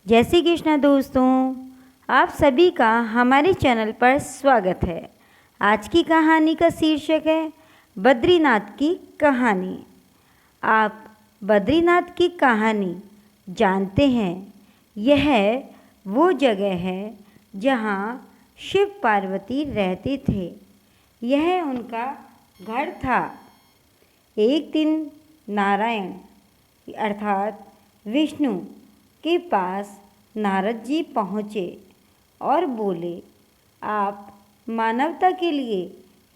जय श्री कृष्ण दोस्तों, आप सभी का हमारे चैनल पर स्वागत है। आज की कहानी का शीर्षक है बद्रीनाथ की कहानी। आप बद्रीनाथ की कहानी जानते हैं। यह वो जगह है जहाँ शिव पार्वती रहते थे। यह उनका घर था। एक दिन नारायण अर्थात विष्णु के पास नारद जी पहुँचे और बोले, आप मानवता के लिए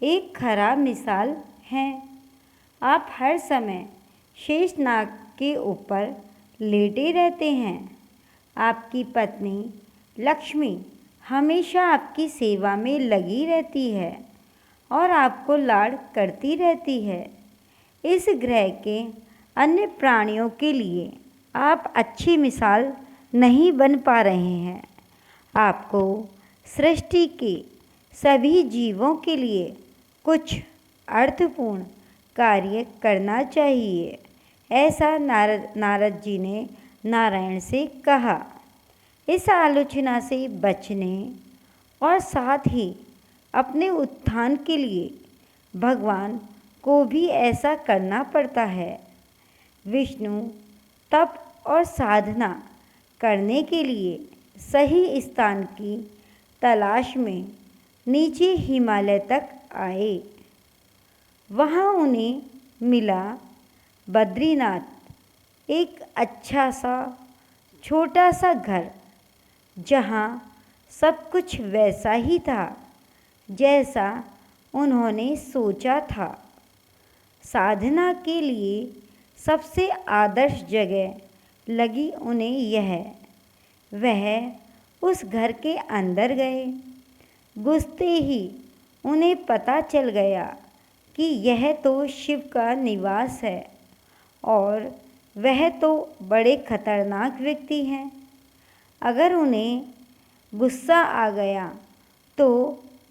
एक खराब मिसाल हैं। आप हर समय शेषनाग के ऊपर लेटे रहते हैं। आपकी पत्नी लक्ष्मी हमेशा आपकी सेवा में लगी रहती है और आपको लाड़ करती रहती है। इस ग्रह के अन्य प्राणियों के लिए आप अच्छी मिसाल नहीं बन पा रहे हैं। आपको सृष्टि के सभी जीवों के लिए कुछ अर्थपूर्ण कार्य करना चाहिए, ऐसा नारद जी ने नारायण से कहा। इस आलोचना से बचने और साथ ही अपने उत्थान के लिए भगवान को भी ऐसा करना पड़ता है। विष्णु तप और साधना करने के लिए सही स्थान की तलाश में नीचे हिमालय तक आए। वहाँ उन्हें मिला बद्रीनाथ, एक अच्छा सा छोटा सा घर जहाँ सब कुछ वैसा ही था जैसा उन्होंने सोचा था। साधना के लिए सबसे आदर्श जगह लगी उन्हें यह। वह उस घर के अंदर गए। घुसते ही उन्हें पता चल गया कि यह तो शिव का निवास है और वह तो बड़े खतरनाक व्यक्ति हैं। अगर उन्हें गुस्सा आ गया तो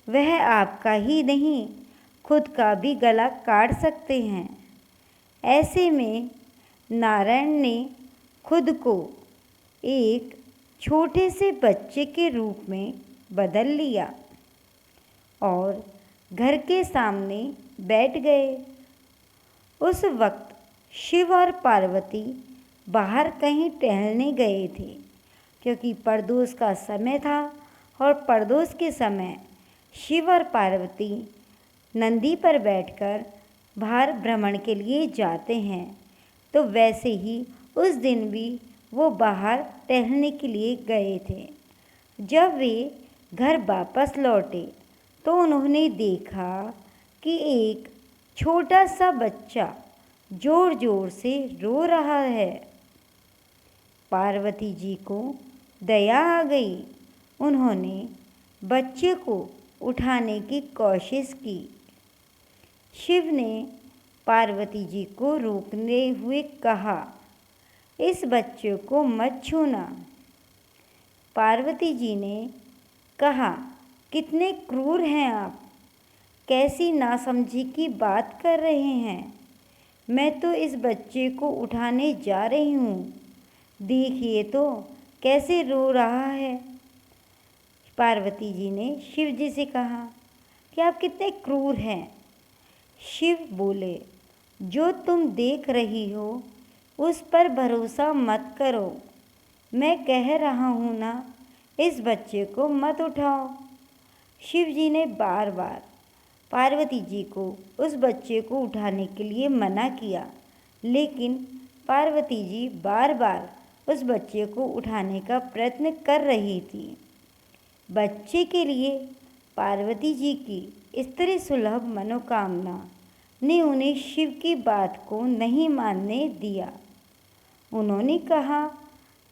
वह आपका ही नहीं खुद का भी गला काट सकते हैं। ऐसे में नारायण ने खुद को एक छोटे से बच्चे के रूप में बदल लिया और घर के सामने बैठ गए। उस वक्त शिव और पार्वती बाहर कहीं टहलने गए थे, क्योंकि प्रदोष का समय था और प्रदोष के समय शिव और पार्वती नंदी पर बैठकर बाहर भ्रमण के लिए जाते हैं। तो वैसे ही उस दिन भी वो बाहर टहलने के लिए गए थे। जब वे घर वापस लौटे तो उन्होंने देखा कि एक छोटा सा बच्चा ज़ोर ज़ोर से रो रहा है। पार्वती जी को दया आ गई। उन्होंने बच्चे को उठाने की कोशिश की। शिव ने पार्वती जी को रोकने हुए कहा, इस बच्चे को मत छूना। पार्वती जी ने कहा, कितने क्रूर हैं आप, कैसी नासमझी की बात कर रहे हैं। मैं तो इस बच्चे को उठाने जा रही हूँ, देखिए तो कैसे रो रहा है। पार्वती जी ने शिव जी से कहा कि आप कितने क्रूर हैं। शिव बोले, जो तुम देख रही हो उस पर भरोसा मत करो। मैं कह रहा हूँ ना, इस बच्चे को मत उठाओ। शिव जी ने बार बार पार्वती जी को उस बच्चे को उठाने के लिए मना किया, लेकिन पार्वती जी बार बार उस बच्चे को उठाने का प्रयत्न कर रही थी। बच्चे के लिए पार्वती जी की स्त्री सुलभ मनोकामना ने उन्हें शिव की बात को नहीं मानने दिया। उन्होंने कहा,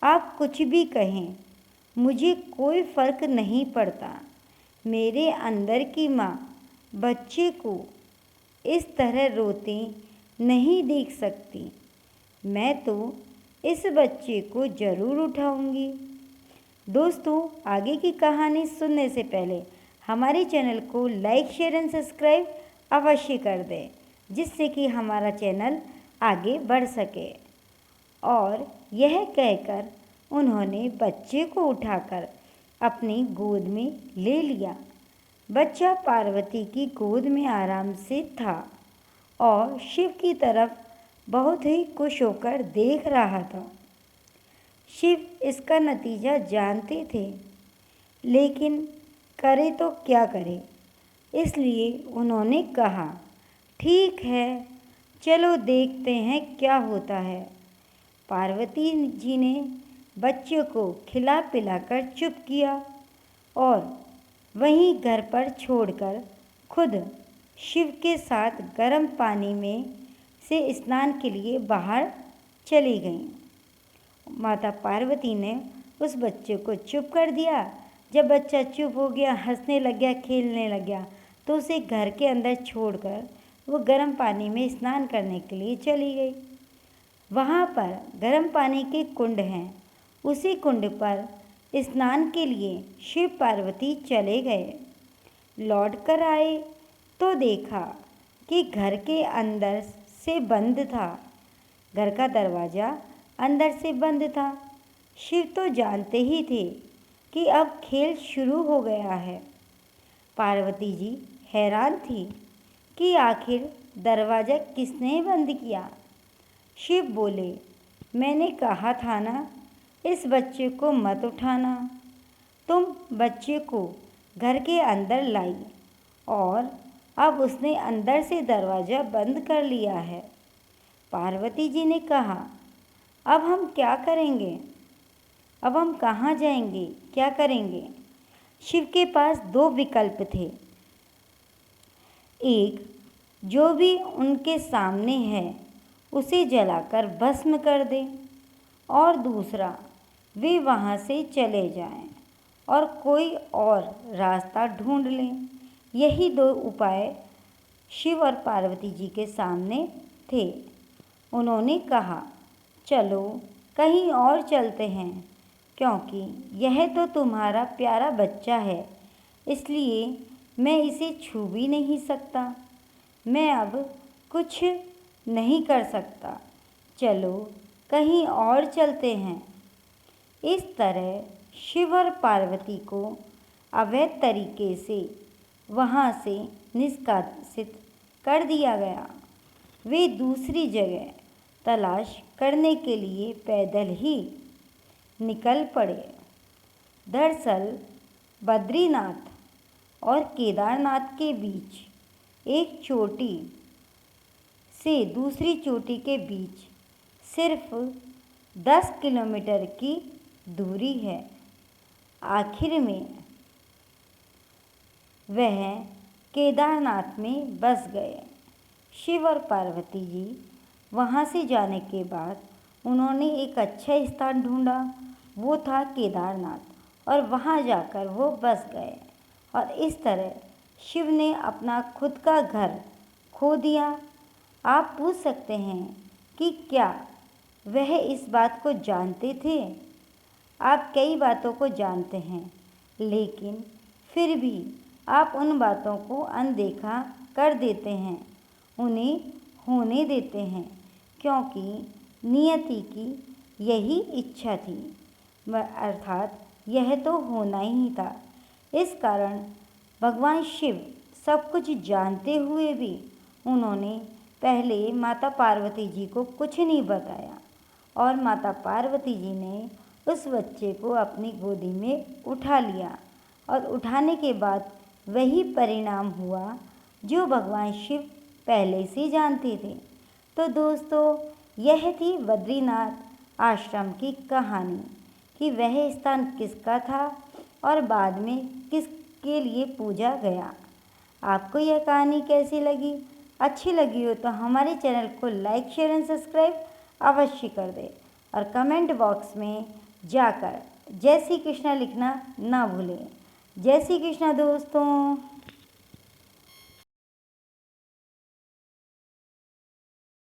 आप कुछ भी कहें, मुझे कोई फ़र्क नहीं पड़ता। मेरे अंदर की माँ बच्चे को इस तरह रोते नहीं देख सकती। मैं तो इस बच्चे को ज़रूर उठाऊंगी। दोस्तों, आगे की कहानी सुनने से पहले हमारे चैनल को लाइक, शेयर एंड सब्सक्राइब अवश्य कर दें, जिससे कि हमारा चैनल आगे बढ़ सके। और यह कहकर उन्होंने बच्चे को उठाकर अपनी गोद में ले लिया। बच्चा पार्वती की गोद में आराम से था और शिव की तरफ बहुत ही खुश होकर देख रहा था। शिव इसका नतीजा जानते थे, लेकिन करे तो क्या करे, इसलिए उन्होंने कहा, ठीक है, चलो देखते हैं क्या होता है। पार्वती जी ने बच्चे को खिला पिलाकर चुप किया और वहीं घर पर छोड़कर खुद शिव के साथ गर्म पानी में से स्नान के लिए बाहर चली गईं। माता पार्वती ने उस बच्चे को चुप कर दिया। जब बच्चा चुप हो गया, हंसने लग गया, खेलने लग गया, तो उसे घर के अंदर छोड़कर वो गर्म पानी में स्नान करने के लिए चली गई। वहाँ पर गर्म पानी के कुंड हैं। उसी कुंड पर स्नान के लिए शिव पार्वती चले गए। लौट कर आए तो देखा कि घर के अंदर से बंद था। घर का दरवाज़ा अंदर से बंद था। शिव तो जानते ही थे कि अब खेल शुरू हो गया है। पार्वती जी हैरान थी कि आखिर दरवाज़ा किसने बंद किया। शिव बोले, मैंने कहा था ना, इस बच्चे को मत उठाना। तुम बच्चे को घर के अंदर लाई और अब उसने अंदर से दरवाज़ा बंद कर लिया है। पार्वती जी ने कहा, अब हम क्या करेंगे? अब हम कहाँ जाएंगे, क्या करेंगे? शिव के पास दो विकल्प थे। एक, जो भी उनके सामने है उसे जलाकर भस्म कर दें, और दूसरा, वे वहाँ से चले जाएं और कोई और रास्ता ढूंढ लें। यही दो उपाय शिव और पार्वती जी के सामने थे। उन्होंने कहा, चलो कहीं और चलते हैं, क्योंकि यह तो तुम्हारा प्यारा बच्चा है, इसलिए मैं इसे छू भी नहीं सकता। मैं अब कुछ नहीं कर सकता। चलो कहीं और चलते हैं। इस तरह शिव और पार्वती को अवैध तरीके से वहाँ से निष्कासित कर दिया गया। वे दूसरी जगह तलाश करने के लिए पैदल ही निकल पड़े। दरअसल बद्रीनाथ और केदारनाथ के बीच एक चोटी से दूसरी चोटी के बीच सिर्फ 10 किलोमीटर की दूरी है। आखिर में वह केदारनाथ में बस गए। शिव और पार्वती जी वहाँ से जाने के बाद उन्होंने एक अच्छा स्थान ढूंढा, वो था केदारनाथ, और वहाँ जाकर वो बस गए। और इस तरह शिव ने अपना खुद का घर खो दिया। आप पूछ सकते हैं कि क्या वह इस बात को जानते थे? आप कई बातों को जानते हैं, लेकिन फिर भी आप उन बातों को अनदेखा कर देते हैं, उन्हें होने देते हैं, क्योंकि नियति की यही इच्छा थी, अर्थात यह तो होना ही था। इस कारण भगवान शिव सब कुछ जानते हुए भी उन्होंने पहले माता पार्वती जी को कुछ नहीं बताया, और माता पार्वती जी ने उस बच्चे को अपनी गोदी में उठा लिया, और उठाने के बाद वही परिणाम हुआ जो भगवान शिव पहले से जानते थे। तो दोस्तों, यह थी बद्रीनाथ आश्रम की कहानी कि वह स्थान किसका था और बाद में किसके लिए पूजा गया। आपको यह कहानी कैसी लगी? अच्छी लगी हो तो हमारे चैनल को लाइक, शेयर एंड सब्सक्राइब अवश्य कर दें, और कमेंट बॉक्स में जाकर जय श्री कृष्णा लिखना ना भूलें। जय श्री कृष्णा दोस्तों।